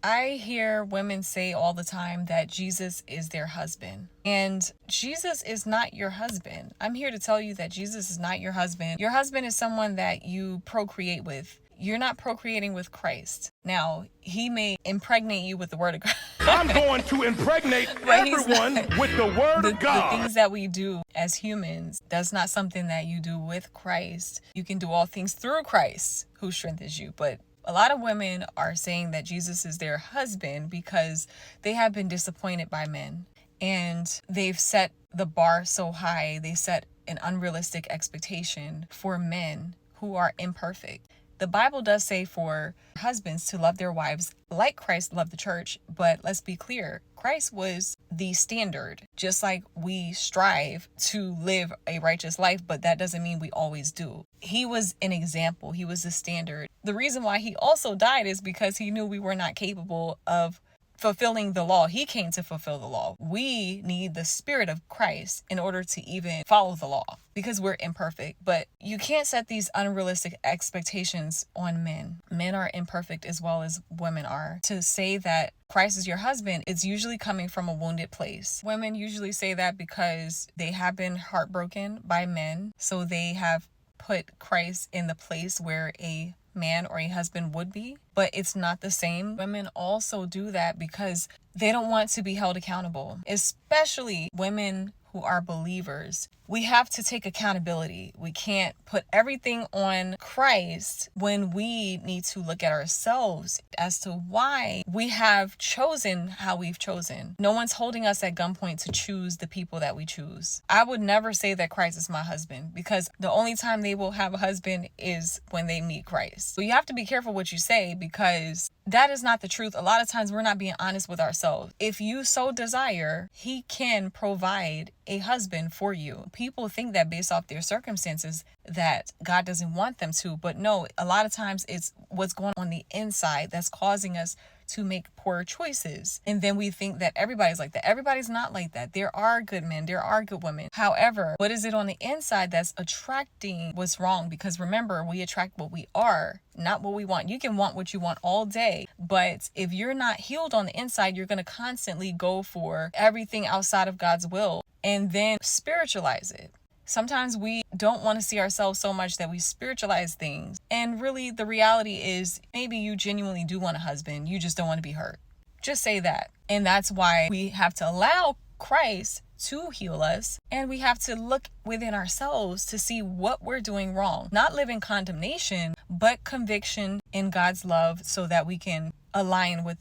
I hear women say all the time that Jesus is their husband. And Jesus is not your husband. I'm here to tell you that Jesus is not your husband. Your husband is someone that you procreate with. You're not procreating with Christ. Now, he may impregnate you with the word of God. I'm going to impregnate everyone with the word of God. The things that we do as humans, that's not something that you do with Christ. You can do all things through Christ who strengthens you. But a lot of women are saying that Jesus is their husband because they have been disappointed by men. And they've set the bar so high, they set an unrealistic expectation for men who are imperfect. The Bible does say for husbands to love their wives like Christ loved the church, but let's be clear, Christ was the standard. Just like we strive to live a righteous life, but that doesn't mean we always do. He was an example. He was the standard. The reason why he also died is because he knew we were not capable of fulfilling the law. He came to fulfill the law. We need the Spirit of Christ in order to even follow the law because we're imperfect. But you can't set these unrealistic expectations on men. Men are imperfect as well as women are. To say that Christ is your husband, it's usually coming from a wounded place. Women usually say that because they have been heartbroken by men. So they have put Christ in the place where a man or a husband would be, but it's not the same. Women also do that because they don't want to be held accountable, especially women who are believers. We have to take accountability. We can't put everything on Christ when we need to look at ourselves as to why we have chosen how we've chosen. No one's holding us at gunpoint to choose the people that we choose. I would never say that Christ is my husband because the only time they will have a husband is when they meet Christ. So you have to be careful what you say because that is not the truth. A lot of times we're not being honest with ourselves. If you so desire, he can provide a husband for you. People think that based off their circumstances that God doesn't want them to, but no, a lot of times it's what's going on the inside that's causing us to make poor choices. And then we think that everybody's like that. Everybody's not like that. There are good men, there are good women. However, what is it on the inside that's attracting what's wrong? Because remember, we attract what we are, not what we want. You can want what you want all day, but if you're not healed on the inside, you're going to constantly go for everything outside of God's will and then spiritualize it. Sometimes we don't want to see ourselves so much that we spiritualize things. And really, the reality is maybe you genuinely do want a husband. You just don't want to be hurt. Just say that. And that's why we have to allow Christ to heal us. And we have to look within ourselves to see what we're doing wrong. Not live in condemnation, but conviction in God's love so that we can align with